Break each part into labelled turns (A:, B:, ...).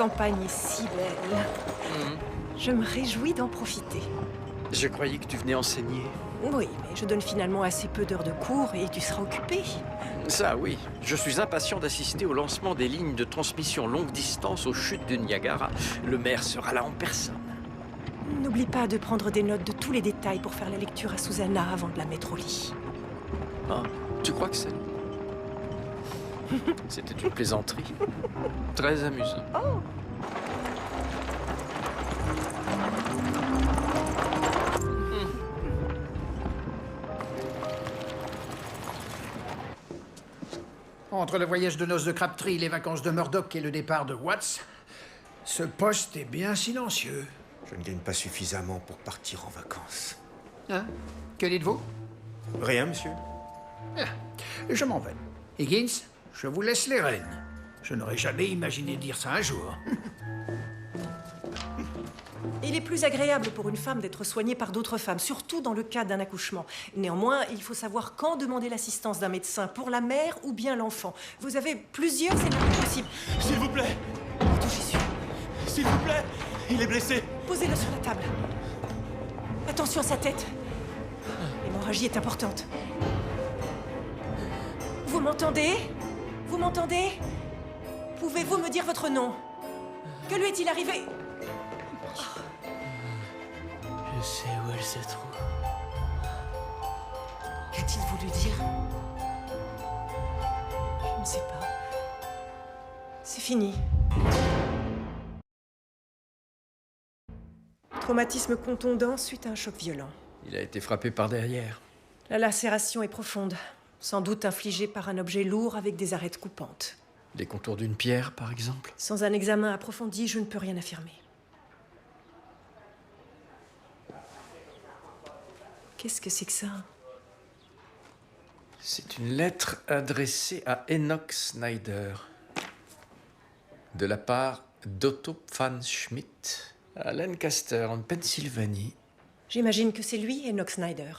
A: campagne est si belle. Je me réjouis d'en profiter.
B: Je croyais que tu venais enseigner.
A: Oui, mais je donne finalement assez peu d'heures de cours et tu seras occupé.
B: Ça, oui. Je suis impatient d'assister au lancement des lignes de transmission longue distance aux chutes de Niagara. Le maire sera là en personne.
A: N'oublie pas de prendre des notes de tous les détails pour faire la lecture à Susanna avant de la mettre au lit.
B: Ah, tu crois que c'est... C'était une plaisanterie. Très amusant.
A: Oh!
C: Entre le voyage de noces de Crabtree, les vacances de Murdoch et le départ de Watts, ce poste est bien silencieux.
D: Je ne gagne pas suffisamment pour partir en vacances.
C: Hein? Que dites-vous?
D: Rien, monsieur.
C: Ah, je m'en vais. Higgins, je vous laisse les rênes. Je n'aurais jamais imaginé dire ça un jour.
A: Il est plus agréable pour une femme d'être soignée par d'autres femmes, surtout dans le cas d'un accouchement. Néanmoins, il faut savoir quand demander l'assistance d'un médecin, pour la mère ou bien l'enfant. Vous avez plusieurs scénarios possibles.
E: S'il vous plaît!
A: Touchez-sur.
E: S'il vous plaît! Il est blessé!
A: Posez-le sur la table. Attention à sa tête. L'hémorragie est importante. Vous m'entendez? Vous m'entendez? Pouvez-vous me dire votre nom? Que lui est-il arrivé?
E: Je sais où elle se trouve.
A: Qu'a-t-il voulu dire? Je ne sais pas. C'est fini. Traumatisme contondant suite à un choc violent.
B: Il a été frappé par derrière.
A: La lacération est profonde, sans doute infligée par un objet lourd avec des arêtes coupantes.
B: Les contours d'une pierre, par exemple.
A: Sans un examen approfondi, je ne peux rien affirmer. Qu'est-ce que c'est que ça?
B: C'est une lettre adressée à Enoch Snyder. De la part d'Otto Van Schmidt à Lancaster, en Pennsylvanie.
A: J'imagine que c'est lui, Enoch Snyder.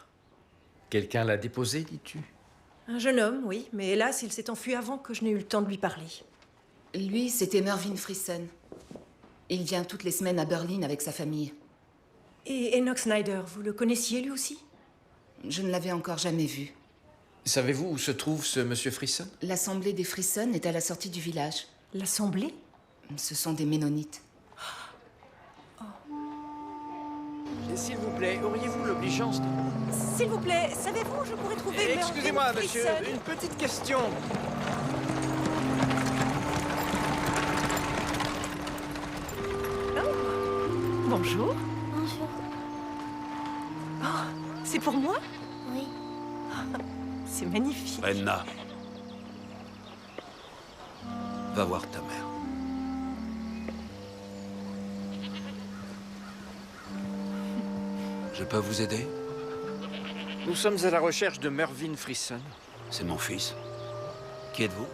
B: Quelqu'un l'a déposé, dis-tu?
A: Un jeune homme, oui, mais hélas, il s'est enfui avant que je n'ai eu le temps de lui parler.
F: Lui, c'était Mervyn Frisson. Il vient toutes les semaines à Berlin avec sa famille.
A: Et Enoch Snyder, vous le connaissiez lui aussi?
F: Je ne l'avais encore jamais vu.
B: Savez-vous où se trouve ce monsieur Frisson?
F: L'assemblée des Frisson est à la sortie du village.
A: L'assemblée?
F: Ce sont des ménonites.
B: S'il vous plaît, auriez-vous l'obligeance de...
A: S'il vous plaît, savez-vous où je pourrais trouver
B: Excusez-moi,
A: Mervyn
B: monsieur,
A: Frisson?
B: une petite question.
A: Bonjour.
G: Bonjour.
A: Oh, c'est pour moi?
G: Oui.
A: C'est magnifique.
E: Brenna. Va voir ta mère. Je peux vous aider?
B: Nous sommes à la recherche de Mervyn Frisson.
E: C'est mon fils. Qui êtes-vous?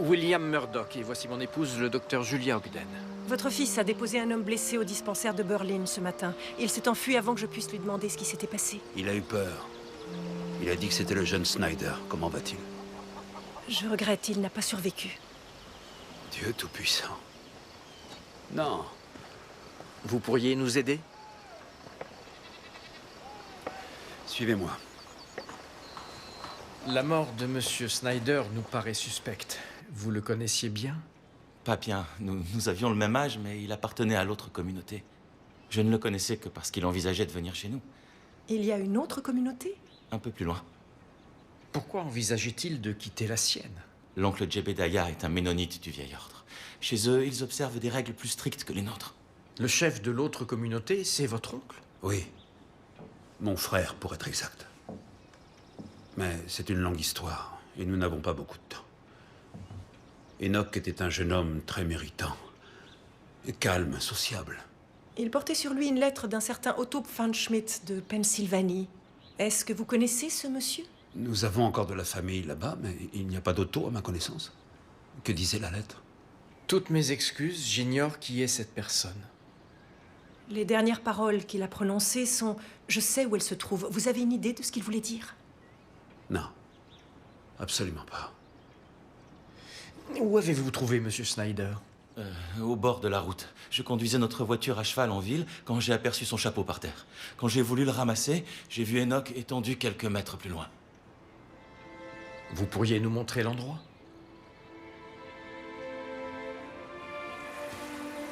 B: William Murdoch, et voici mon épouse, le docteur Julia Ogden.
A: Votre fils a déposé un homme blessé au dispensaire de Berlin ce matin. Il s'est enfui avant que je puisse lui demander ce qui s'était passé.
E: Il a eu peur. Il a dit que c'était le jeune Snyder. Comment va-t-il?
A: Je regrette, il n'a pas survécu.
E: Dieu Tout-Puissant. Non.
B: Vous pourriez nous aider?
E: Suivez-moi.
B: La mort de monsieur Snyder nous paraît suspecte. Vous le connaissiez bien?
H: Pas bien. Nous avions le même âge, mais il appartenait à l'autre communauté. Je ne le connaissais que parce qu'il envisageait de venir chez nous.
A: Il y a une autre communauté?
H: Un peu plus loin.
B: Pourquoi envisageait-il de quitter la sienne?
H: L'oncle Jebediah est un ménonite du vieil ordre. Chez eux, ils observent des règles plus strictes que les nôtres.
B: Le chef de l'autre communauté, c'est votre oncle?
E: Oui. Mon frère, pour être exact. Mais c'est une longue histoire, et nous n'avons pas beaucoup de temps. Enoch était un jeune homme très méritant. Calme, sociable.
A: Il portait sur lui une lettre d'un certain Otto Van Schmidt de Pennsylvanie. Est-ce que vous connaissez ce monsieur?
E: Nous avons encore de la famille là-bas, mais il n'y a pas d'auto à ma connaissance. Que disait la lettre?
B: Toutes mes excuses, j'ignore qui est cette personne.
A: Les dernières paroles qu'il a prononcées sont « Je sais où elle se trouve ». Vous avez une idée de ce qu'il voulait dire?
E: Non. Absolument pas.
B: Où avez-vous trouvé monsieur Snyder?
H: Au bord de la route. Je conduisais notre voiture à cheval en ville quand j'ai aperçu son chapeau par terre. Quand j'ai voulu le ramasser, j'ai vu Enoch étendu quelques mètres plus loin.
B: Vous pourriez nous montrer l'endroit?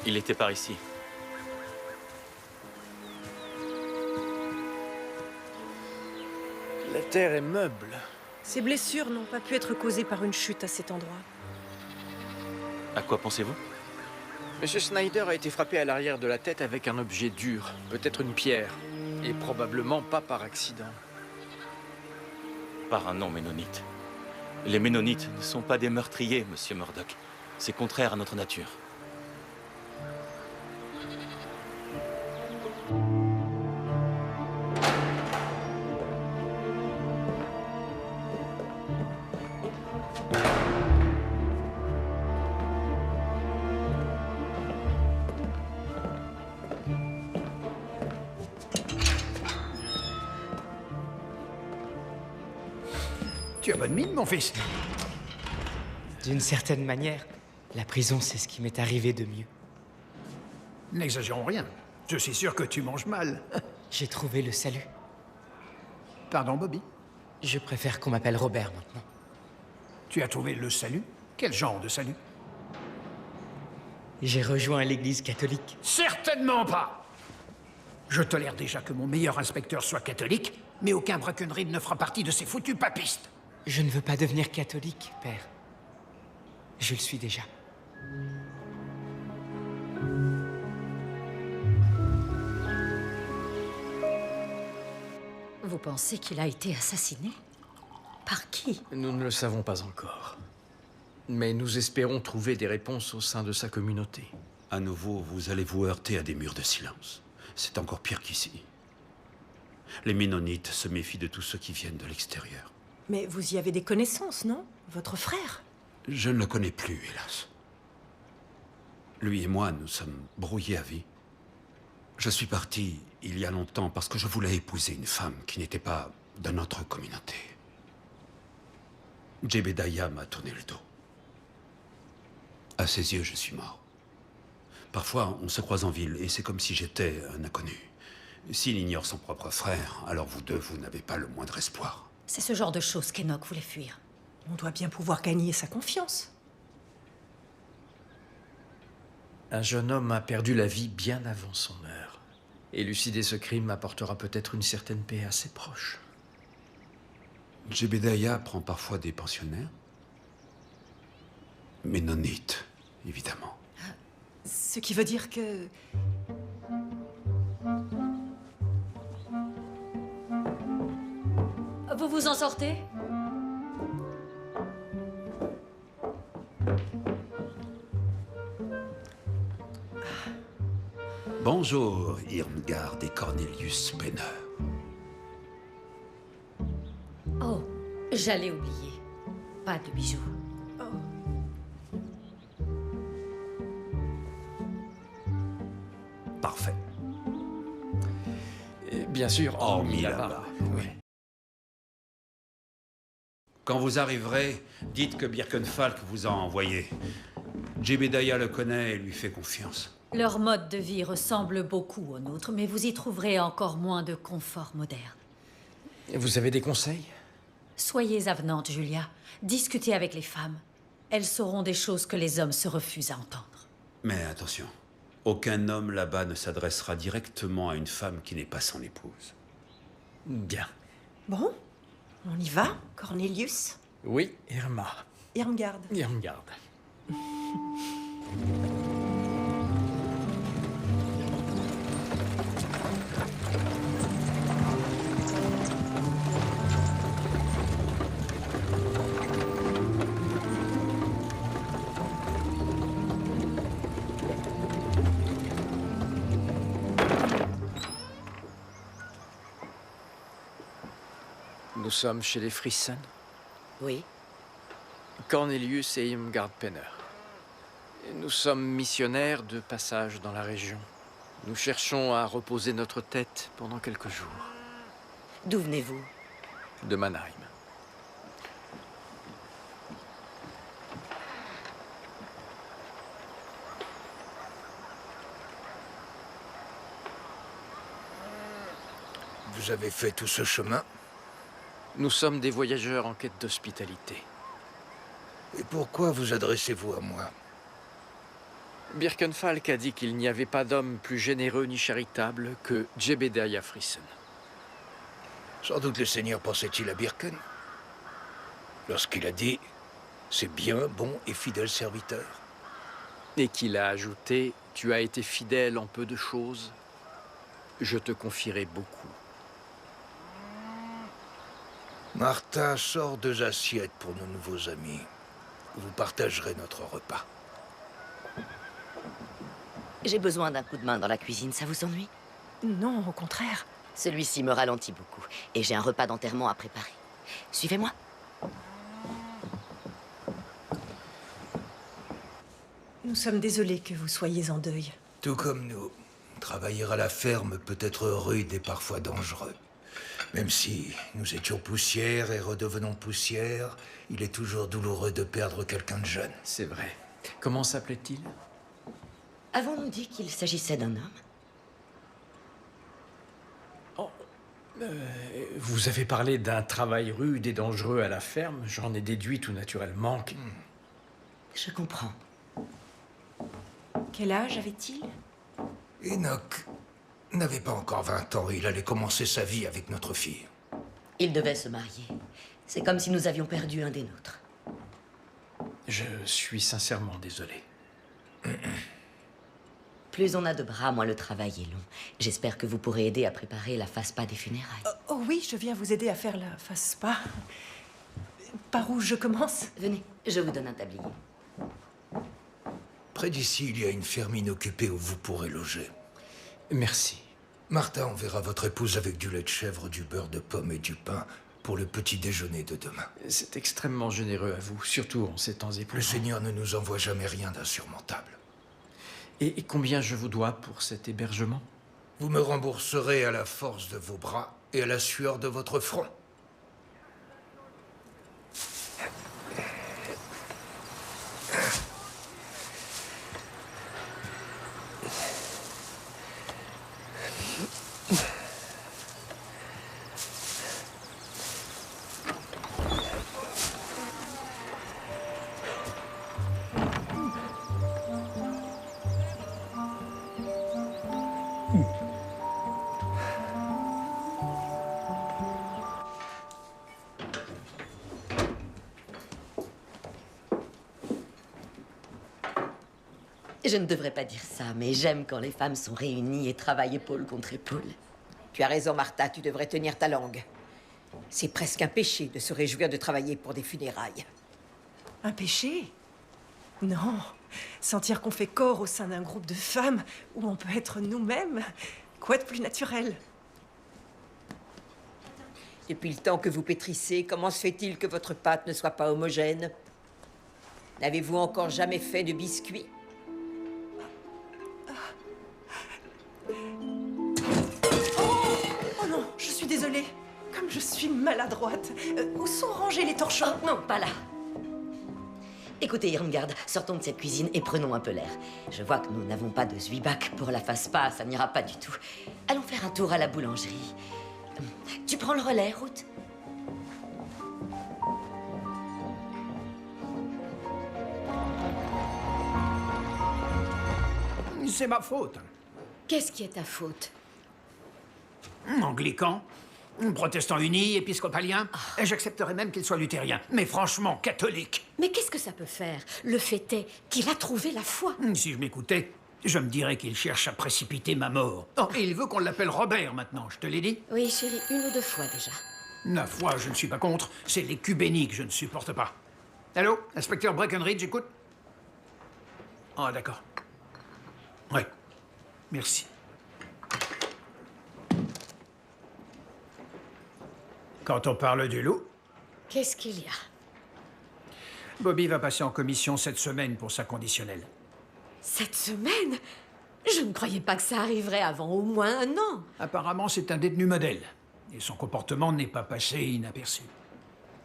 H: Il était par ici.
B: La terre est meuble.
A: Ces blessures n'ont pas pu être causées par une chute à cet endroit.
H: À quoi pensez-vous?
B: Monsieur Snyder a été frappé à l'arrière de la tête avec un objet dur, peut-être une pierre, et probablement pas par accident.
H: Par un non-ménonite. Les ménonites ne sont pas des meurtriers, monsieur Murdoch. C'est contraire à notre nature.
C: Tu as bonne mine, mon fils.
G: D'une certaine manière, la prison, c'est ce qui m'est arrivé de mieux.
C: N'exagérons rien. Je suis sûr que tu manges mal.
G: J'ai trouvé le salut.
C: Pardon, Bobby.
G: Je préfère qu'on m'appelle Robert maintenant.
C: Tu as trouvé le salut? Quel genre de salut?
G: J'ai rejoint l'église catholique.
C: Certainement pas! Je tolère déjà que mon meilleur inspecteur soit catholique, mais aucun Brackenridge ne fera partie de ces foutus papistes.
G: Je ne veux pas devenir catholique, père. Je le suis déjà.
I: Vous pensez qu'il a été assassiné? Par qui?
B: Nous ne le savons pas encore. Mais nous espérons trouver des réponses au sein de sa communauté.
E: À nouveau, vous allez vous heurter à des murs de silence. C'est encore pire qu'ici. Les Ménonites se méfient de tous ceux qui viennent de l'extérieur.
A: Mais vous y avez des connaissances, non? Votre frère?
E: Je ne le connais plus, hélas. Lui et moi, nous sommes brouillés à vie. Je suis parti il y a longtemps parce que je voulais épouser une femme qui n'était pas de notre communauté. Jebediah m'a tourné le dos. À ses yeux, je suis mort. Parfois, on se croise en ville et c'est comme si j'étais un inconnu. S'il ignore son propre frère, alors vous deux, vous n'avez pas le moindre espoir.
I: C'est ce genre de choses qu'Enoch voulait fuir.
A: On doit bien pouvoir gagner sa confiance.
B: Un jeune homme a perdu la vie bien avant son heure. Élucider ce crime apportera peut-être une certaine paix à ses proches.
E: Jebediah prend parfois des pensionnaires. Ménonites, évidemment.
A: Ce qui veut dire que...
I: Vous vous en sortez?
E: Bonjour, Irmgard et Cornelius Penner.
I: Oh, j'allais oublier. Pas de bijoux.
E: Parfait.
B: Et bien sûr,
E: Hormis la barbe.
B: Oui.
E: Quand vous arriverez, dites que Birkenfalk vous a envoyé. Jebediah le connaît et lui fait confiance.
I: Leur mode de vie ressemble beaucoup au nôtre, mais vous y trouverez encore moins de confort moderne.
B: Et vous avez des conseils?
I: Soyez avenante, Julia. Discutez avec les femmes. Elles sauront des choses que les hommes se refusent à entendre.
E: Mais attention, aucun homme là-bas ne s'adressera directement à une femme qui n'est pas son épouse.
B: Bien.
A: Bon, on y va, Cornelius?
B: Oui, Irma.
A: Irmgard.
B: Irmgard. Nous sommes chez les Frissen.
I: Oui.
B: Cornelius et Irmgard Penner. Et nous sommes missionnaires de passage dans la région. Nous cherchons à reposer notre tête pendant quelques jours.
I: D'où venez-vous?
B: De Mannheim.
C: vous avez fait tout ce chemin?
B: Nous sommes des voyageurs en quête d'hospitalité.
C: Et pourquoi vous adressez-vous à moi?
B: Birkenfalk a dit qu'il n'y avait pas d'homme plus généreux ni charitable que Jebediah Frissen.
C: Sans doute le Seigneur pensait-il à Birken lorsqu'il a dit « C'est bien, bon et fidèle serviteur ».
B: Et qu'il a ajouté « Tu as été fidèle en peu de choses, je te confierai beaucoup. »
C: Martha sort 2 assiettes pour nos nouveaux amis. Vous partagerez notre repas.
J: J'ai besoin d'un coup de main dans la cuisine, ça vous ennuie?
A: Non, au contraire.
J: Celui-ci me ralentit beaucoup, et j'ai un repas d'enterrement à préparer. Suivez-moi.
A: Nous sommes désolés que vous soyez en deuil.
C: Tout comme nous. Travailler à la ferme peut être rude et parfois dangereux. Même si nous étions poussière et redevenons poussière, il est toujours douloureux de perdre quelqu'un de jeune.
B: C'est vrai. Comment s'appelait-il?
J: Avons-nous dit qu'il s'agissait d'un homme?
B: Vous avez parlé d'un travail rude et dangereux à la ferme. J'en ai déduit tout naturellement que...
J: Je comprends.
A: Quel âge avait-il?
C: Enoch n'avait pas encore 20 ans et il allait commencer sa vie avec notre fille.
J: Il devait se marier. C'est comme si nous avions perdu un des nôtres.
B: Je suis sincèrement désolé.
J: Plus on a de bras, moins le travail est long. J'espère que vous pourrez aider à préparer la face-pas des funérailles.
A: Oh oui, je viens vous aider à faire la face-pas. Par où je commence?
J: Venez, je vous donne un tablier.
C: Près d'ici, il y a une ferme inoccupée où vous pourrez loger.
B: Merci.
C: Martha enverra votre épouse avec du lait de chèvre, du beurre de pomme et du pain pour le petit déjeuner de demain.
B: C'est extrêmement généreux à vous, surtout en ces temps
C: Le
B: éprouvants.
C: Seigneur ne nous envoie jamais rien d'insurmontable.
B: Et combien je vous dois pour cet hébergement?
C: Vous me rembourserez à la force de vos bras et à la sueur de votre front.
J: Je ne devrais pas dire ça, mais j'aime quand les femmes sont réunies et travaillent épaule contre épaule.
K: Tu as raison, Martha, tu devrais tenir ta langue. C'est presque un péché de se réjouir de travailler pour des funérailles.
A: Un péché? Non. Sentir qu'on fait corps au sein d'un groupe de femmes où on peut être nous-mêmes, quoi de plus naturel?
K: Depuis le temps que vous pétrissez, comment se fait-il que votre pâte ne soit pas homogène? N'avez-vous encore jamais fait de biscuits?
A: Oh non, je suis désolée. Comme je suis maladroite. Où sont rangés les torchons?
J: Oh, non, pas là. Écoutez, Irmgard, sortons de cette cuisine et prenons un peu l'air. Je vois que nous n'avons pas de Zwieback pour la face-pas, ça n'ira pas du tout. Allons faire un tour à la boulangerie. Tu prends le relais, Ruth?
C: C'est ma faute.
J: Qu'est-ce qui est ta faute?
C: Anglican, protestant uni, épiscopalien. Et j'accepterais même qu'il soit luthérien. Mais franchement, catholique.
I: Mais qu'est-ce que ça peut faire? Le fait est qu'il a trouvé la foi.
C: Si je m'écoutais, je me dirais qu'il cherche à précipiter ma mort. Oh, et il veut qu'on l'appelle Robert maintenant, je te l'ai dit?
I: Oui, chérie, 1 ou 2 fois déjà.
C: La foi, je ne suis pas contre. C'est l'écubénie que je ne supporte pas. Allô, inspecteur Breckenridge, écoute? Ah, d'accord. Ouais. Merci. Quand on parle du loup,
I: Qu'est-ce qu'il y a?
C: Bobby va passer en commission cette semaine pour sa conditionnelle.
I: Cette semaine? Je ne croyais pas que ça arriverait avant au moins 1 an.
C: Apparemment, c'est un détenu modèle. Et son comportement n'est pas passé inaperçu.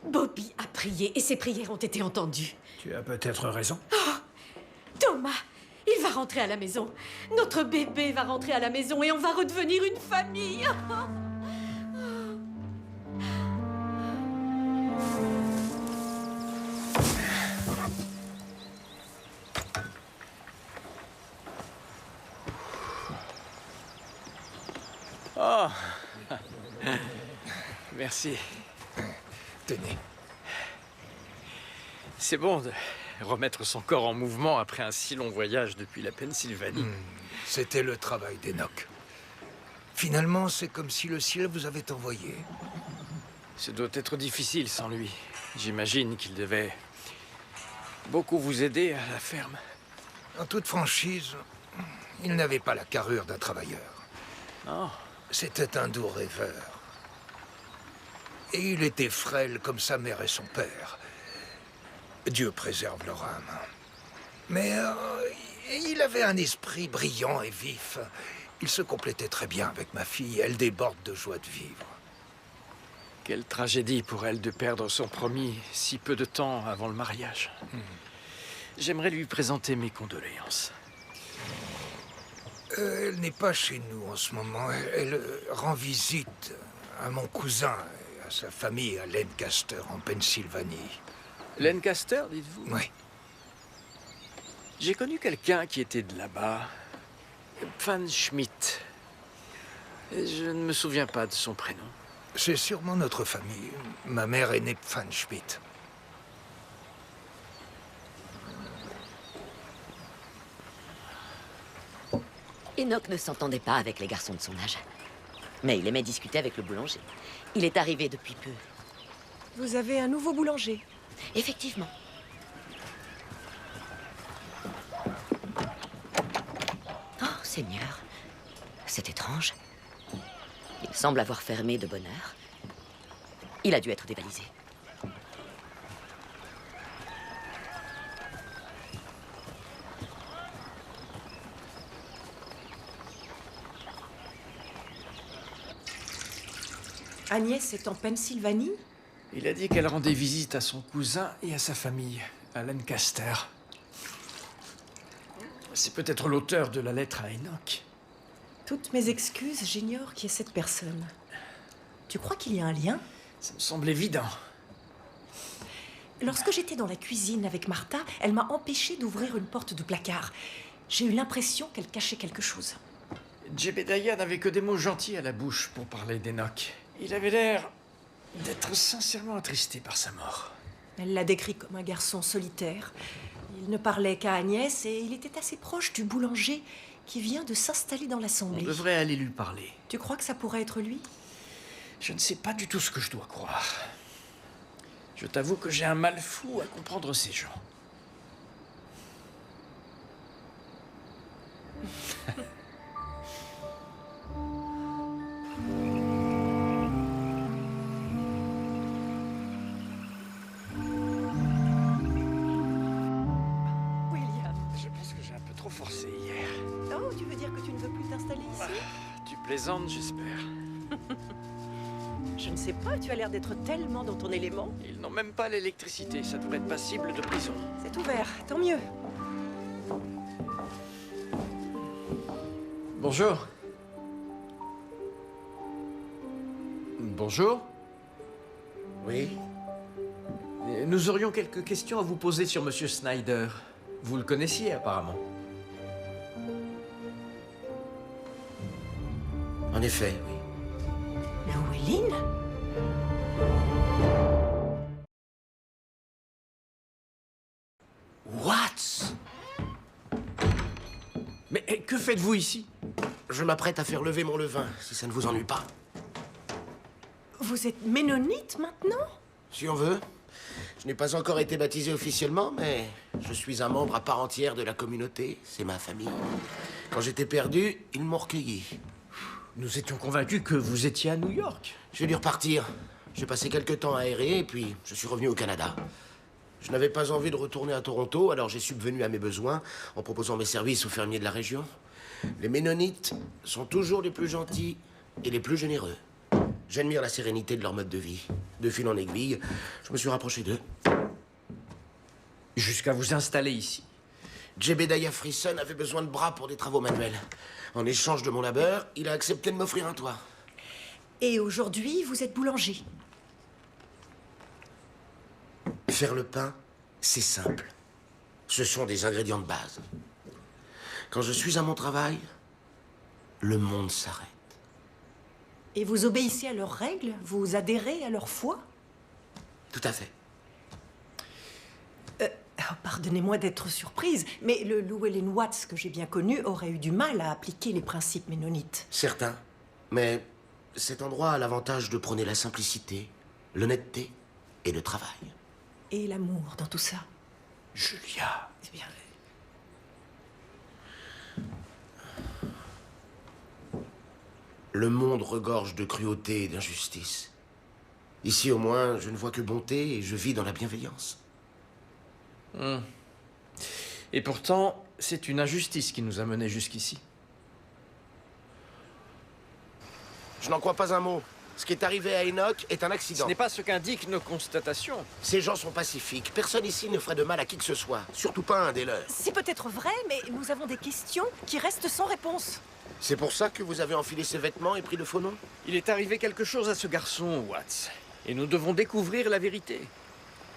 I: Bobby a prié et ses prières ont été entendues.
C: Tu as peut-être raison.
I: Thomas, il va rentrer à la maison. Notre bébé va rentrer à la maison et on va redevenir une famille.
B: Merci.
C: Tenez.
B: C'est bon de remettre son corps en mouvement après un si long voyage depuis la Pennsylvanie.
C: C'était le travail d'Enoch. Finalement, c'est comme si le ciel vous avait envoyé.
B: Ce doit être difficile sans lui. J'imagine qu'il devait beaucoup vous aider à la ferme.
C: En toute franchise, il n'avait pas la carrure d'un travailleur.
B: Non.
C: C'était un doux rêveur. Et il était frêle comme sa mère et son père. Dieu préserve leur âme. Mais il avait un esprit brillant et vif. Il se complétait très bien avec ma fille. Elle déborde de joie de vivre.
B: Quelle tragédie pour elle de perdre son promis si peu de temps avant le mariage. J'aimerais lui présenter mes condoléances.
C: Elle n'est pas chez nous en ce moment. Elle rend visite à mon cousin et à sa famille à Lancaster, en Pennsylvanie.
B: Lancaster, dites-vous?
C: Oui.
B: J'ai connu quelqu'un qui était de là-bas. Pfann Schmidt. Je ne me souviens pas de son prénom.
C: C'est sûrement notre famille. Ma mère est née Pfann Schmidt.
J: Enoch ne s'entendait pas avec les garçons de son âge. Mais il aimait discuter avec le boulanger. Il est arrivé depuis peu.
A: Vous avez un nouveau boulanger.
J: Effectivement. Oh, Seigneur. C'est étrange. Il semble avoir fermé de bonne heure. Il a dû être dévalisé.
A: Agnès est en Pennsylvanie?
B: Il a dit qu'elle rendait visite à son cousin et à sa famille, à Lancaster. C'est peut-être l'auteur de la lettre à Enoch.
A: Toutes mes excuses, j'ignore qui est cette personne. Tu crois qu'il y a un lien?
B: Ça me semble évident.
A: Lorsque j'étais dans la cuisine avec Martha, elle m'a empêché d'ouvrir une porte de placard. J'ai eu l'impression qu'elle cachait quelque chose.
B: Jebediah n'avait que des mots gentils à la bouche pour parler d'Enoch. Il avait l'air d'être sincèrement attristé par sa mort.
A: Elle l'a décrit comme un garçon solitaire. Il ne parlait qu'à Agnès et il était assez proche du boulanger qui vient de s'installer dans
B: On
A: l'assemblée.
B: devrait aller lui parler.
A: Tu crois que ça pourrait être lui?
B: Je ne sais pas du tout ce que je dois croire. Je t'avoue que j'ai un mal fou à comprendre ces gens.
A: William.
B: Je pense que j'ai un peu trop forcé hier.
A: Oh, tu veux dire que tu ne veux plus t'installer ici?
B: Tu plaisantes, j'espère.
A: Je ne sais pas, tu as l'air d'être tellement dans ton élément.
B: Ils n'ont même pas l'électricité, ça devrait être passible de prison.
A: C'est ouvert, tant mieux.
B: Bonjour. Bonjour.
L: Oui?
B: Nous aurions quelques questions à vous poser sur Monsieur Snyder. Vous le connaissiez apparemment.
L: En effet, oui.
A: Llewellyn?
L: What?
B: Mais que faites-vous ici?
L: Je m'apprête à faire lever mon levain, si ça ne vous ennuie pas.
A: Vous êtes ménonite maintenant?
L: Si on veut. Je n'ai pas encore été baptisé officiellement, mais je suis un membre à part entière de la communauté. C'est ma famille. Quand j'étais perdu, ils m'ont recueilli.
B: Nous étions convaincus que vous étiez à New York.
L: J'ai dû repartir. J'ai passé quelques temps aéré, et puis je suis revenu au Canada. Je n'avais pas envie de retourner à Toronto, alors j'ai subvenu à mes besoins en proposant mes services aux fermiers de la région. Les Ménonites sont toujours les plus gentils et les plus généreux. J'admire la sérénité de leur mode de vie. De fil en aiguille, je me suis rapproché d'eux.
B: Jusqu'à vous installer ici.
L: Jebediah Frisson avait besoin de bras pour des travaux manuels. En échange de mon labeur, il a accepté de m'offrir un toit.
A: Et aujourd'hui, vous êtes boulanger.
L: Faire le pain, c'est simple. Ce sont des ingrédients de base. Quand je suis à mon travail, le monde s'arrête.
A: Et vous obéissez à leurs règles? Vous adhérez à leur foi?
L: Tout à fait.
A: Pardonnez-moi d'être surprise, mais le Llewellyn Watts que j'ai bien connu aurait eu du mal à appliquer les principes ménonites.
L: Certain. Mais cet endroit a l'avantage de prôner la simplicité, l'honnêteté et le travail.
A: Et l'amour dans tout ça?
L: Julia.
A: Eh bien,
L: Le monde regorge de cruauté et d'injustice. Ici, au moins, je ne vois que bonté et je vis dans la bienveillance.
B: Et pourtant, c'est une injustice qui nous a menés jusqu'ici.
L: Je n'en crois pas un mot. Ce qui est arrivé à Enoch est un accident.
B: Ce n'est pas ce qu'indiquent nos constatations.
L: Ces gens sont pacifiques. Personne ici ne ferait de mal à qui que ce soit. Surtout pas un des leurs.
A: c'est peut-être vrai, mais nous avons des questions qui restent sans réponse.
L: C'est pour ça que vous avez enfilé ces vêtements et pris le faux nom?
B: Il est arrivé quelque chose à ce garçon, Watts. Et nous devons découvrir la vérité.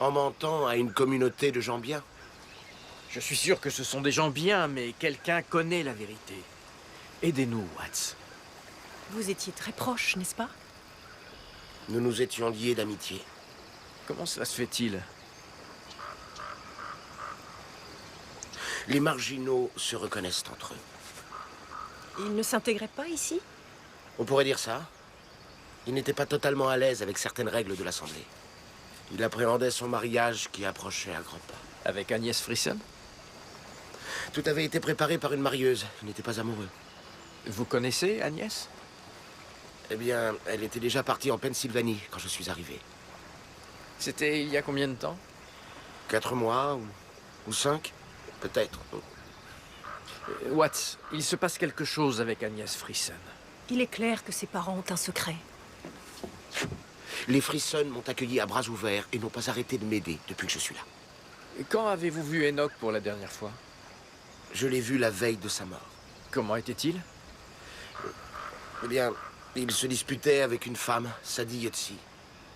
L: En mentant à une communauté de gens bien.
B: Je suis sûr que ce sont des gens bien, mais quelqu'un connaît la vérité. Aidez-nous, Watts.
A: Vous étiez très proches, n'est-ce pas?
L: Nous nous étions liés d'amitié.
B: Comment cela se fait-il?
L: Les marginaux se reconnaissent entre eux.
A: Ils ne s'intégraient pas ici?
L: On pourrait dire ça. Il n'était pas totalement à l'aise avec certaines règles de l'Assemblée. Il appréhendait son mariage qui approchait à grands pas.
B: Avec Agnès Frisson?
L: Tout avait été préparé par une marieuse. Il n'était pas amoureux.
B: Vous connaissez Agnès?
L: Eh bien, elle était déjà partie en Pennsylvanie quand je suis arrivé.
B: C'était il y a combien de temps?
L: 4 mois ou 5, peut-être.
B: Watts, il se passe quelque chose avec Agnès Frisson.
A: Il est clair que ses parents ont un secret.
L: Les Frisson m'ont accueilli à bras ouverts et n'ont pas arrêté de m'aider depuis que je suis là.
B: Quand avez-vous vu Enoch pour la dernière fois?
L: Je l'ai vu la veille de sa mort.
B: Comment était-il?
L: Eh bien, il se disputait avec une femme, Sadie Yotzi.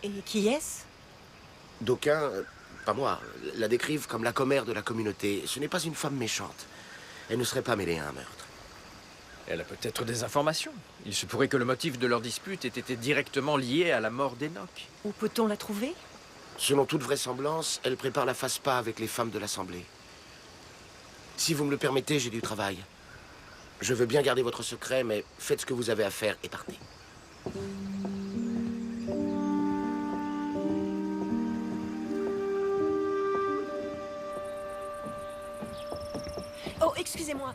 A: Et qui est-ce?
L: D'aucuns, pas moi, la décrivent comme la commère de la communauté. Ce n'est pas une femme méchante. Elle ne serait pas mêlée à un meurtre.
B: Elle a peut-être des informations. Il se pourrait que le motif de leur dispute ait été directement lié à la mort d'Enoch.
A: Où peut-on la trouver?
L: Selon toute vraisemblance, elle prépare la FASPA avec les femmes de l'Assemblée. Si vous me le permettez, j'ai du travail. Je veux bien garder votre secret, mais faites ce que vous avez à faire et partez.
A: Oh, excusez-moi.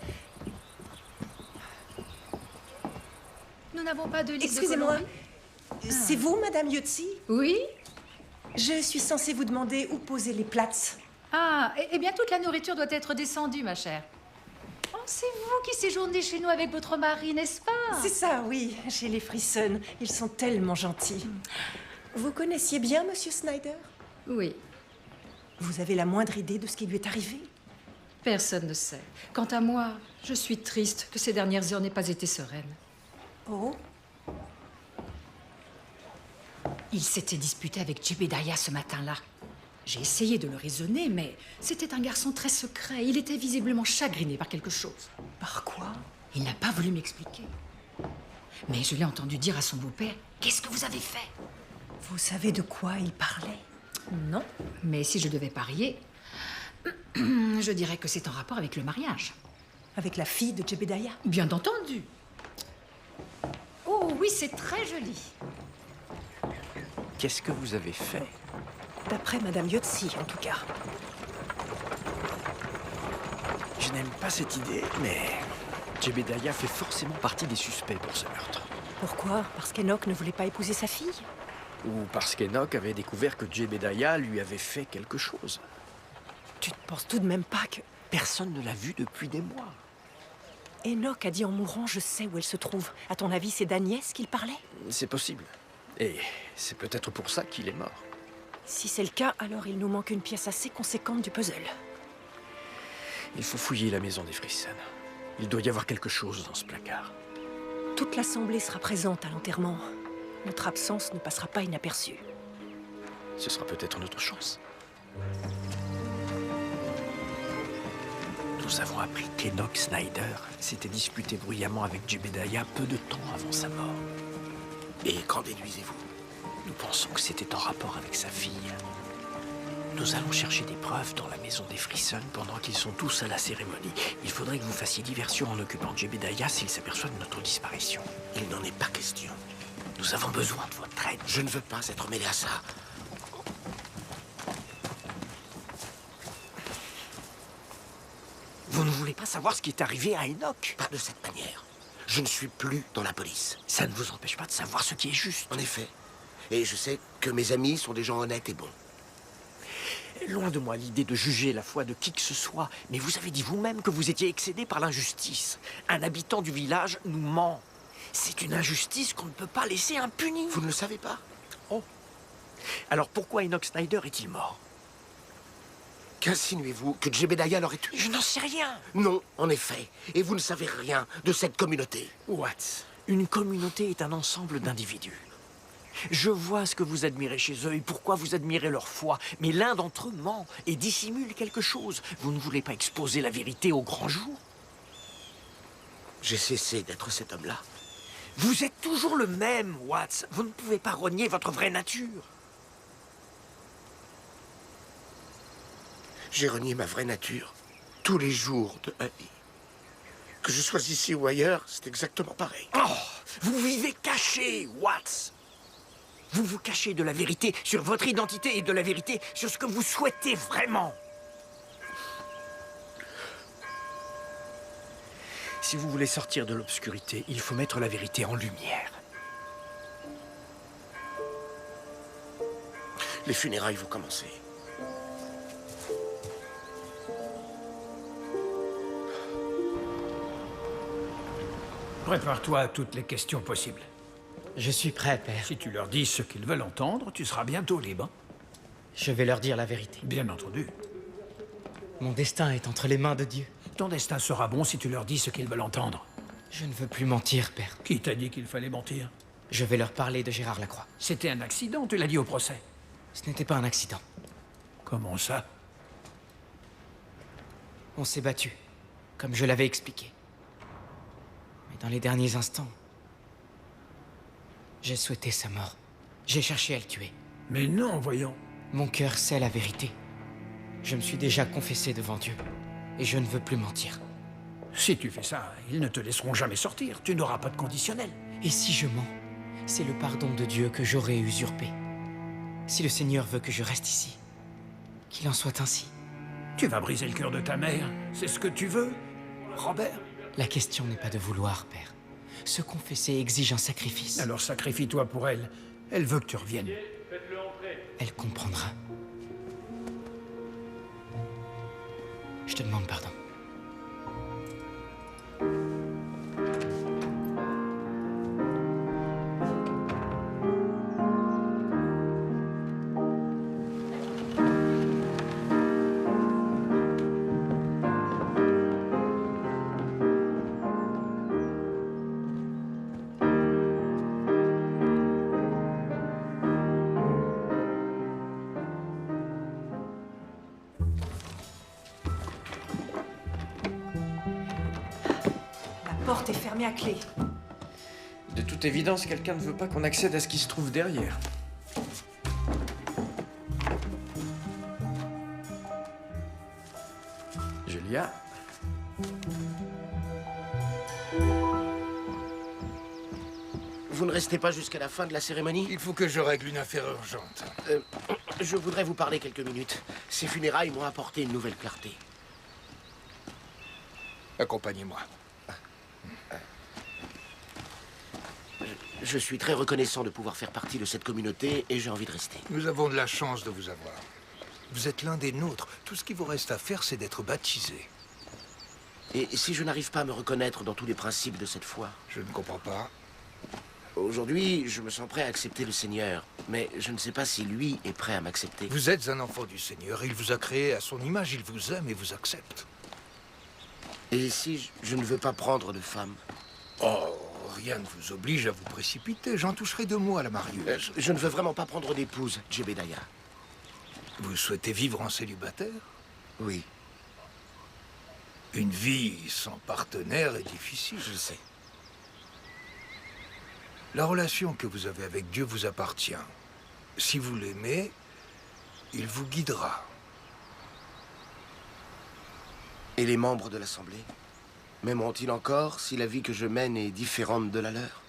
M: Nous n'avons pas de liste.
A: Excusez-moi. C'est vous, Madame Yotzi?
M: Oui.
A: Je suis censée vous demander où poser les plats.
M: Ah, eh bien, toute la nourriture doit être descendue, ma chère. Oh, c'est vous qui séjournez chez nous avec votre mari, n'est-ce pas?
A: C'est ça, oui, chez les Frisson. Ils sont tellement gentils. Vous connaissiez bien Monsieur Snyder?
M: Oui.
A: Vous avez la moindre idée de ce qui lui est arrivé?
M: Personne ne sait. Quant à moi, je suis triste que ces dernières heures n'aient pas été sereines.
A: Oh?
M: Il s'était disputé avec Jebediah ce matin-là. J'ai essayé de le raisonner, mais c'était un garçon très secret. Il était visiblement chagriné par quelque chose.
A: Par quoi?
M: Il n'a pas voulu m'expliquer. Mais je l'ai entendu dire à son beau-père, « Qu'est-ce que vous avez fait ?»
A: Vous savez de quoi il parlait?
M: Non, mais si je devais parier, je dirais que c'est en rapport avec le mariage.
A: Avec la fille de Jebediah?
M: Bien entendu. Oh oui, c'est très joli.
B: Qu'est-ce que vous avez fait?
A: D'après Madame Yotzi, en tout cas.
B: Je n'aime pas cette idée, mais Jebediah fait forcément partie des suspects pour ce meurtre.
A: Pourquoi? Parce qu'Enoch ne voulait pas épouser sa fille?
B: Ou parce qu'Enoch avait découvert que Jebediah lui avait fait quelque chose.
A: Tu ne penses tout de même pas que...
B: Personne ne l'a vu depuis des mois.
A: Enoch a dit en mourant, je sais où elle se trouve. À ton avis, c'est d'Agnès qu'il parlait?
B: C'est possible. Et c'est peut-être pour ça qu'il est mort.
A: Si c'est le cas, alors il nous manque une pièce assez conséquente du puzzle.
B: Il faut fouiller la maison des Frisson. Il doit y avoir quelque chose dans ce placard.
A: Toute l'Assemblée sera présente à l'enterrement. Notre absence ne passera pas inaperçue.
B: Ce sera peut-être notre chance. Nous avons appris qu'Enoch Snyder s'était disputé bruyamment avec Jebediah peu de temps avant sa mort.
L: Et qu'en déduisez-vous?
N: Nous pensons que c'était en rapport avec sa fille. Nous allons chercher des preuves dans la maison des Frisson pendant qu'ils sont tous à la cérémonie. Il faudrait que vous fassiez diversion en occupant Jebediah s'il s'aperçoit de notre disparition.
L: Il n'en est pas question.
N: Nous avons besoin de votre aide.
L: Je ne veux pas être mêlé à ça.
N: Vous ne voulez pas savoir ce qui est arrivé à Enoch?
L: Pas de cette manière. Je ne suis plus dans la police.
N: Ça ne vous empêche pas de savoir ce qui est juste.
L: En effet. Et je sais que mes amis sont des gens honnêtes et bons.
N: Loin de moi l'idée de juger la foi de qui que ce soit, mais vous avez dit vous-même que vous étiez excédé par l'injustice. Un habitant du village nous ment. C'est une injustice qu'on ne peut pas laisser impunie.
L: Vous ne le savez pas?
N: Oh. Alors pourquoi Enoch Snyder est-il mort?
L: Qu'insinuez-vous? Que Jebediah l'aurait tué?
N: Je n'en sais rien.
L: Non, en effet. Et vous ne savez rien de cette communauté.
N: Watts, une communauté est un ensemble d'individus. Je vois ce que vous admirez chez eux et pourquoi vous admirez leur foi, mais l'un d'entre eux ment et dissimule quelque chose. Vous ne voulez pas exposer la vérité au grand jour?
L: J'ai cessé d'être cet homme-là.
N: Vous êtes toujours le même, Watts. Vous ne pouvez pas renier votre vraie nature.
L: J'ai renié ma vraie nature tous les jours de ma vie. Que je sois ici ou ailleurs, c'est exactement pareil.
N: Oh, vous vivez caché, Watts. Vous vous cachez de la vérité sur votre identité et de la vérité sur ce que vous souhaitez vraiment. Si vous voulez sortir de l'obscurité, il faut mettre la vérité en lumière.
L: Les funérailles vont commencer.
O: Prépare-toi à toutes les questions possibles.
G: Je suis prêt, père.
O: Si tu leur dis ce qu'ils veulent entendre, tu seras bientôt libre.
G: Je vais leur dire la vérité.
O: Bien entendu.
G: Mon destin est entre les mains de Dieu.
O: Ton destin sera bon si tu leur dis ce qu'ils veulent entendre.
G: Je ne veux plus mentir, père.
O: Qui t'a dit qu'il fallait mentir?
G: Je vais leur parler de Gérard Lacroix.
O: C'était un accident, tu l'as dit au procès.
G: Ce n'était pas un accident.
O: Comment ça?
G: On s'est battu, comme je l'avais expliqué. Mais dans les derniers instants, j'ai souhaité sa mort. J'ai cherché à le tuer.
O: Mais non, voyons.
G: Mon cœur sait la vérité. Je me suis déjà confessé devant Dieu. Et je ne veux plus mentir.
O: Si tu fais ça, ils ne te laisseront jamais sortir. Tu n'auras pas de conditionnel.
G: Et si je mens, c'est le pardon de Dieu que j'aurai usurpé. Si le Seigneur veut que je reste ici, qu'il en soit ainsi.
O: Tu vas briser le cœur de ta mère. C'est ce que tu veux, Robert?
G: La question n'est pas de vouloir, père. Se confesser exige un sacrifice.
O: Alors sacrifie-toi pour elle. Elle veut que tu reviennes.
G: Elle comprendra. Je te demande pardon.
A: La porte est fermée à clé.
B: De toute évidence, quelqu'un ne veut pas qu'on accède à ce qui se trouve derrière. Julia?
L: Vous ne restez pas jusqu'à la fin de la cérémonie?
C: Il faut que je règle une affaire urgente.
L: Je voudrais vous parler quelques minutes. Ces funérailles m'ont apporté une nouvelle clarté.
C: Accompagnez-moi.
L: Je suis très reconnaissant de pouvoir faire partie de cette communauté et j'ai envie de rester.
C: Nous avons de la chance de vous avoir. Vous êtes l'un des nôtres. Tout ce qu'il vous reste à faire, c'est d'être baptisé.
L: Et si je n'arrive pas à me reconnaître dans tous les principes de cette foi?
C: Je ne comprends pas.
L: Aujourd'hui, je me sens prêt à accepter le Seigneur, mais je ne sais pas si lui est prêt à m'accepter.
C: Vous êtes un enfant du Seigneur. Il vous a créé à son image. Il vous aime et vous accepte.
L: Et si je ne veux pas prendre de femme?
C: Oh, rien ne vous oblige à vous précipiter. J'en toucherai 2 mots à la marieuse.
L: Je ne veux vraiment pas prendre d'épouse, Jebediah.
C: Vous souhaitez vivre en célibataire?
L: Oui.
C: Une vie sans partenaire est difficile.
L: Je sais.
C: La relation que vous avez avec Dieu vous appartient. Si vous l'aimez, il vous guidera.
L: Et les membres de l'Assemblée m'aimeront-ils encore si la vie que je mène est différente de la leur?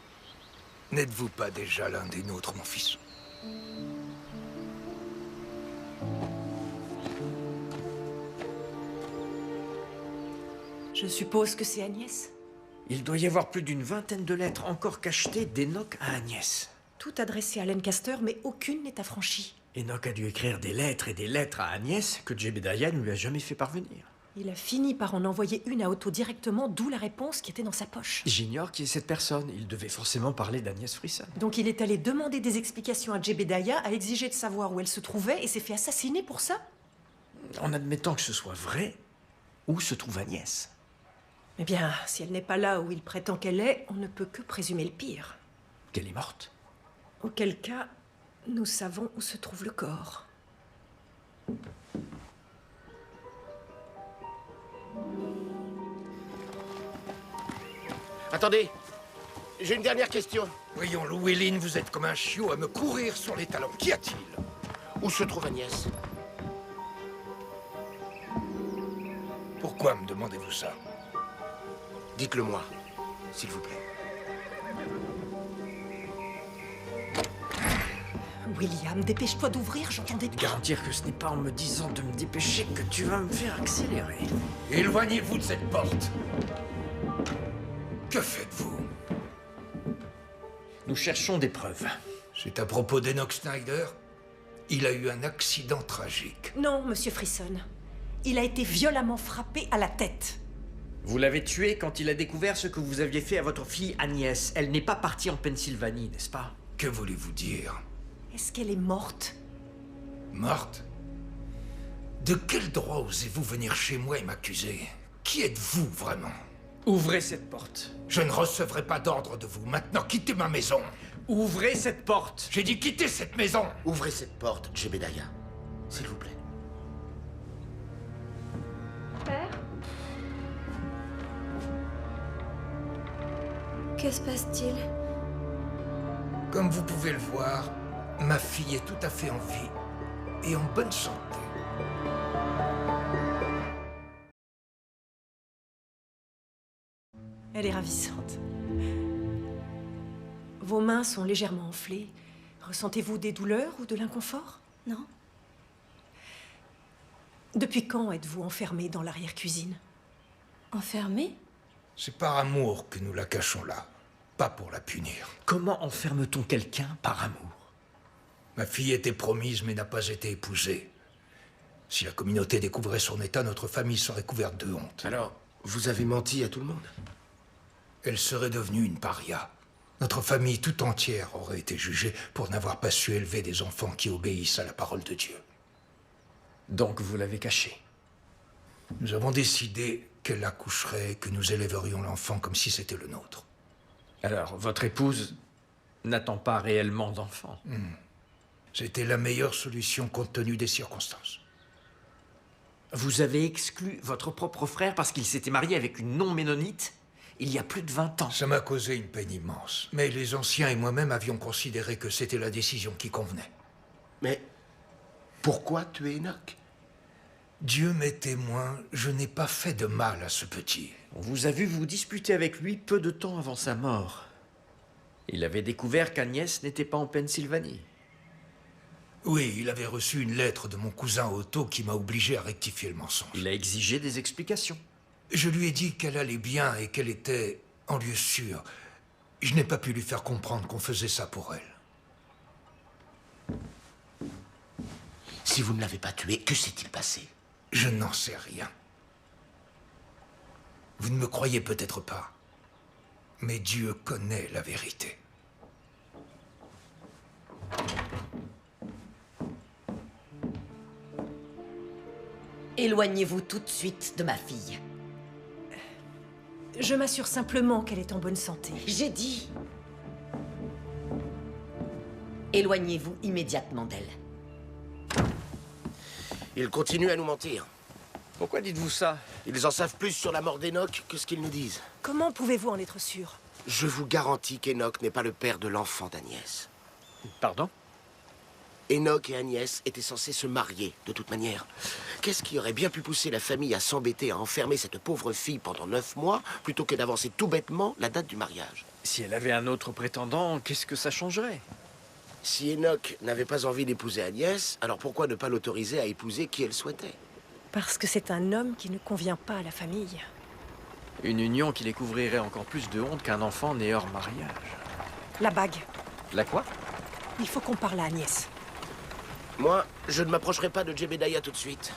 C: N'êtes-vous pas déjà l'un des nôtres, mon fils?
A: Je suppose que c'est Agnès.
N: Il doit y avoir plus d'une vingtaine de lettres encore cachetées d'Enoch à Agnès.
A: Tout adressé à Lancaster, mais aucune n'est affranchie.
N: Enoch a dû écrire des lettres et des lettres à Agnès que Jebediah ne lui a jamais fait parvenir.
A: Il a fini par en envoyer une à Otto directement, d'où la réponse qui était dans sa poche.
N: J'ignore qui est cette personne. Il devait forcément parler d'Agnès Frisson.
A: Donc il est allé demander des explications à Jebediah, a exigé de savoir où elle se trouvait et s'est fait assassiner pour ça?
N: En admettant que ce soit vrai, où se trouve Agnès?
A: Eh bien, si elle n'est pas là où il prétend qu'elle est, on ne peut que présumer le pire.
N: Qu'elle est morte.
A: Auquel cas, nous savons où se trouve le corps.
L: Attendez, j'ai une dernière question.
C: Voyons, Llewellyn, vous êtes comme un chiot à me courir sur les talons. Qu'y a-t-il?
L: Où se trouve Agnès?
C: Pourquoi me demandez-vous ça?
L: Dites-le-moi, s'il vous plaît.
A: William, dépêche-toi d'ouvrir, j'entendais...
N: Garantir que ce n'est pas en me disant de me dépêcher que tu vas me faire accélérer.
C: Éloignez-vous de cette porte. Que faites-vous?
N: Nous cherchons des preuves.
C: C'est à propos d'Enoch Snyder? Il a eu un accident tragique.
A: Non, monsieur Frisson. Il a été violemment frappé à la tête.
N: Vous l'avez tué quand il a découvert ce que vous aviez fait à votre fille Agnès. Elle n'est pas partie en Pennsylvanie, n'est-ce pas?
C: Que voulez-vous dire?
A: Est-ce qu'elle est morte?
C: Morte? De quel droit osez-vous venir chez moi et m'accuser? Qui êtes-vous vraiment?
N: Ouvrez cette porte.
C: Je ne recevrai pas d'ordre de vous. Maintenant, quittez ma maison.
N: Ouvrez cette porte.
C: J'ai dit quittez cette maison.
L: Ouvrez cette porte, Jebediah. S'il vous plaît.
P: Père? Que se passe-t-il?
C: Comme vous pouvez le voir, ma fille est tout à fait en vie et en bonne santé.
A: Elle est ravissante. Vos mains sont légèrement enflées. Ressentez-vous des douleurs ou de l'inconfort?
P: Non.
A: Depuis quand êtes-vous enfermée dans l'arrière-cuisine?
P: Enfermée?
C: C'est par amour que nous la cachons là, pas pour la punir.
N: Comment enferme-t-on quelqu'un par amour?
C: Ma fille était promise mais n'a pas été épousée. Si la communauté découvrait son état, notre famille serait couverte de honte.
L: Alors, vous avez menti à tout le monde?
C: Elle serait devenue une paria. Notre famille tout entière aurait été jugée pour n'avoir pas su élever des enfants qui obéissent à la parole de Dieu.
N: Donc vous l'avez cachée.
C: Nous avons décidé qu'elle accoucherait et que nous élèverions l'enfant comme si c'était le nôtre.
N: Alors, votre épouse n'attend pas réellement d'enfant.
C: C'était la meilleure solution compte tenu des circonstances.
N: Vous avez exclu votre propre frère parce qu'il s'était marié avec une non-ménonite il y a plus de 20 ans.
C: Ça m'a causé une peine immense. Mais les anciens et moi-même avions considéré que c'était la décision qui convenait.
L: Mais pourquoi tuer Enoch?
C: Dieu m'est témoin, je n'ai pas fait de mal à ce petit.
N: On vous a vu vous disputer avec lui peu de temps avant sa mort. Il avait découvert qu'Agnès n'était pas en Pennsylvanie.
C: Oui, il avait reçu une lettre de mon cousin Otto qui m'a obligé à rectifier le mensonge.
N: Il a exigé des explications.
C: Je lui ai dit qu'elle allait bien et qu'elle était en lieu sûr. Je n'ai pas pu lui faire comprendre qu'on faisait ça pour elle.
L: Si vous ne l'avez pas tué, que s'est-il passé?
C: Je n'en sais rien. Vous ne me croyez peut-être pas, mais Dieu connaît la vérité.
J: Éloignez-vous tout de suite de ma fille.
A: Je m'assure simplement qu'elle est en bonne santé.
J: J'ai dit. Éloignez-vous immédiatement d'elle.
L: Ils continuent à nous mentir.
N: Pourquoi dites-vous ça?
L: Ils en savent plus sur la mort d'Enoch que ce qu'ils nous disent.
A: Comment pouvez-vous en être sûr?
L: Je vous garantis qu'Enoch n'est pas le père de l'enfant d'Agnès.
N: Pardon?
L: Enoch et Agnès étaient censés se marier, de toute manière. Qu'est-ce qui aurait bien pu pousser la famille à s'embêter à enfermer cette pauvre fille pendant 9 mois, plutôt que d'avancer tout bêtement la date du mariage?
N: Si elle avait un autre prétendant, qu'est-ce que ça changerait?
L: Si Enoch n'avait pas envie d'épouser Agnès, alors pourquoi ne pas l'autoriser à épouser qui elle souhaitait?
A: Parce que c'est un homme qui ne convient pas à la famille.
N: Une union qui les couvrirait encore plus de honte qu'un enfant né hors mariage.
A: La bague.
N: La quoi?
A: Il faut qu'on parle à Agnès.
L: Moi, je ne m'approcherai pas de Jebediah tout de suite.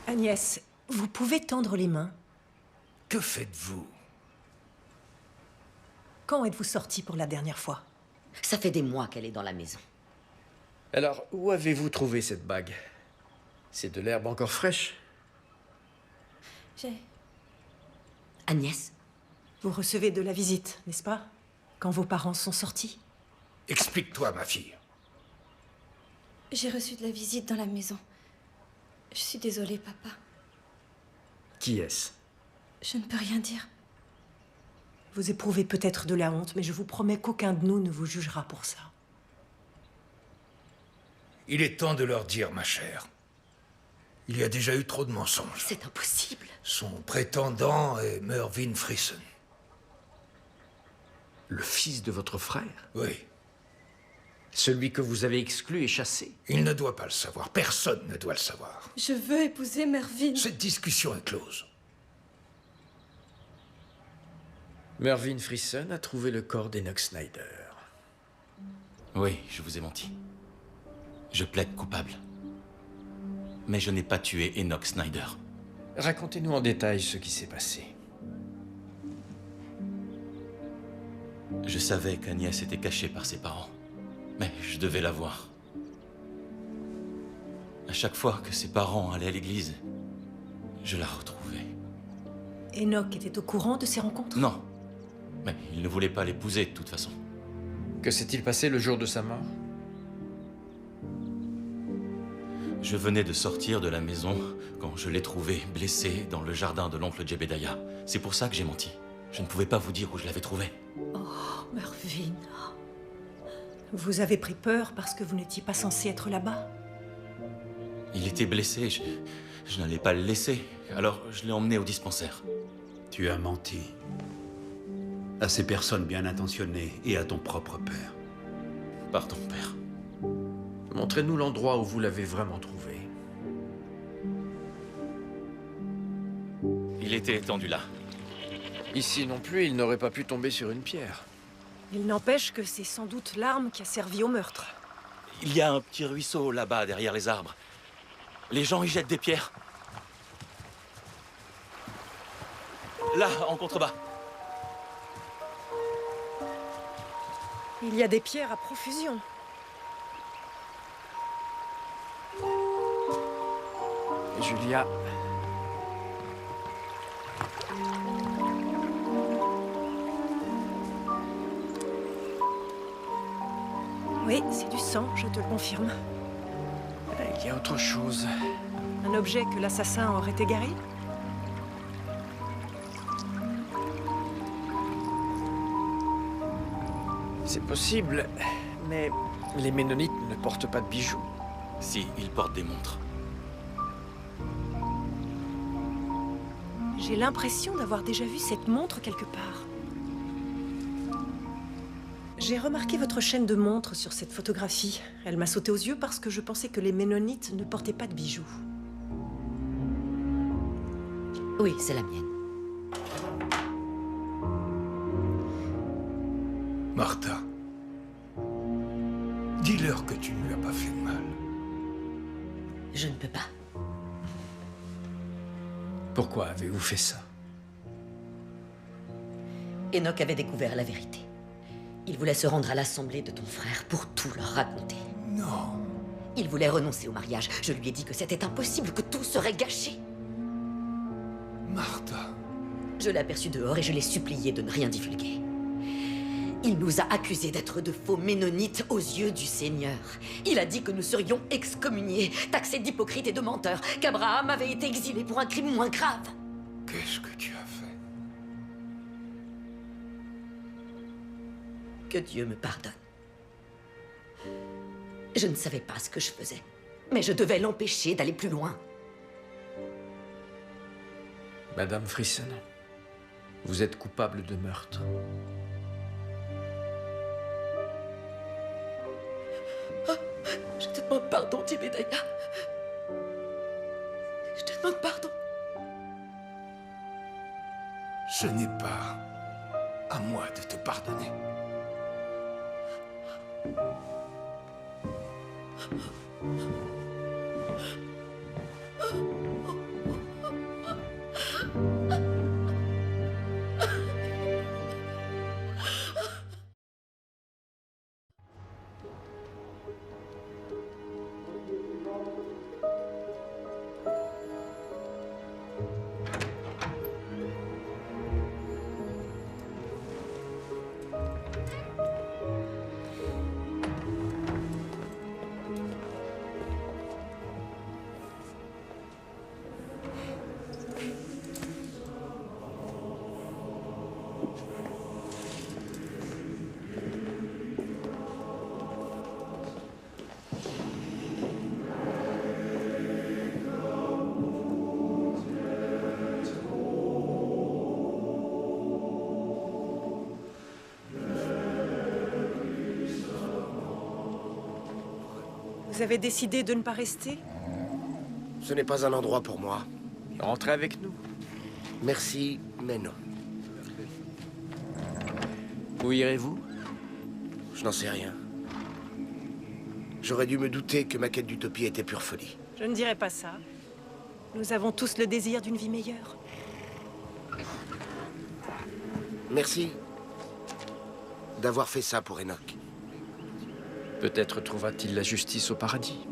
A: Agnès, vous pouvez tendre les mains?
C: Que faites-vous?
A: Quand êtes-vous sortie pour la dernière fois?
J: Ça fait des mois qu'elle est dans la maison.
B: Alors, où avez-vous trouvé cette bague? C'est de l'herbe encore fraîche?
J: Agnès?
A: Vous recevez de la visite, n'est-ce pas? Quand vos parents sont sortis?
C: Explique-toi, ma fille.
P: J'ai reçu de la visite dans la maison. Je suis désolée, papa.
N: Qui est-ce?
P: Je ne peux rien dire.
A: Vous éprouvez peut-être de la honte, mais je vous promets qu'aucun de nous ne vous jugera pour ça.
C: Il est temps de leur dire, ma chère. Il y a déjà eu trop de mensonges.
J: C'est impossible.
C: Son prétendant est Mervyn Frisson.
N: Le fils de votre frère?
C: Oui.
N: Celui que vous avez exclu et chassé?
C: Il ne doit pas le savoir. Personne ne doit le savoir.
P: Je veux épouser Mervyn.
C: Cette discussion est close.
B: Mervyn Frisson a trouvé le corps d'Enoch Snyder.
H: Oui, je vous ai menti. Je plaide coupable. Mais je n'ai pas tué Enoch Snyder.
B: Racontez-nous en détail ce qui s'est passé.
H: Je savais qu'Agnès était cachée par ses parents. Mais je devais la voir. À chaque fois que ses parents allaient à l'église, je la retrouvais.
A: Enoch était au courant de ces rencontres?
H: Non. Mais il ne voulait pas l'épouser de toute façon.
B: Que s'est-il passé le jour de sa mort?
H: Je venais de sortir de la maison quand je l'ai trouvé blessé dans le jardin de l'oncle Jebediah. C'est pour ça que j'ai menti. Je ne pouvais pas vous dire où je l'avais trouvé.
A: Oh, Mervyn. Vous avez pris peur parce que vous n'étiez pas censé être là-bas?
H: Il était blessé. Je n'allais pas le laisser. Alors je l'ai emmené au dispensaire.
E: Tu as menti. À ces personnes bien intentionnées et à ton propre père.
H: Pardon, père.
B: Montrez-nous l'endroit où vous l'avez vraiment trouvé.
H: Il était étendu là.
B: Ici non plus, il n'aurait pas pu tomber sur une pierre.
A: Il n'empêche que c'est sans doute l'arme qui a servi au meurtre.
H: Il y a un petit ruisseau là-bas, derrière les arbres. Les gens y jettent des pierres. Là, en contrebas.
A: Il y a des pierres à profusion.
N: Julia...
A: Oui, c'est du sang, je te le confirme.
N: Il y a autre chose.
A: Un objet que l'assassin aurait égaré?
N: C'est possible, mais les Ménonites ne portent pas de bijoux.
H: Si, ils portent des montres.
A: J'ai l'impression d'avoir déjà vu cette montre quelque part. J'ai remarqué votre chaîne de montres sur cette photographie. Elle m'a sauté aux yeux parce que je pensais que les Ménonites ne portaient pas de bijoux.
J: Oui, c'est la mienne.
C: Martha, dis-leur que tu ne lui as pas fait de mal.
J: Je ne peux pas.
B: Pourquoi avez-vous fait ça?
J: Enoch avait découvert la vérité. Il voulait se rendre à l'assemblée de ton frère pour tout leur raconter.
C: Non.
J: Il voulait renoncer au mariage. Je lui ai dit que c'était impossible, que tout serait gâché.
C: Martha.
J: Je l'ai aperçu dehors et je l'ai supplié de ne rien divulguer. Il nous a accusés d'être de faux ménonites aux yeux du Seigneur. Il a dit que nous serions excommuniés, taxés d'hypocrites et de menteurs, qu'Abraham avait été exilé pour un crime moins grave.
C: Qu'est-ce que tu as fait?
J: Que Dieu me pardonne. Je ne savais pas ce que je faisais, mais je devais l'empêcher d'aller plus loin.
B: Madame Frissen, vous êtes coupable de meurtre.
J: Je te demande pardon, Jebediah. Je te demande pardon.
C: Ce n'est pas à moi de te pardonner.
A: Vous avez décidé de ne pas rester?
L: Ce n'est pas un endroit pour moi.
B: Rentrez avec nous.
L: Merci, mais non.
B: Où irez-vous?
L: Je n'en sais rien. J'aurais dû me douter que ma quête d'utopie était pure folie.
A: Je ne dirais pas ça. Nous avons tous le désir d'une vie meilleure.
L: Merci d'avoir fait ça pour Enoch.
B: Peut-être trouvera-t-il la justice au paradis.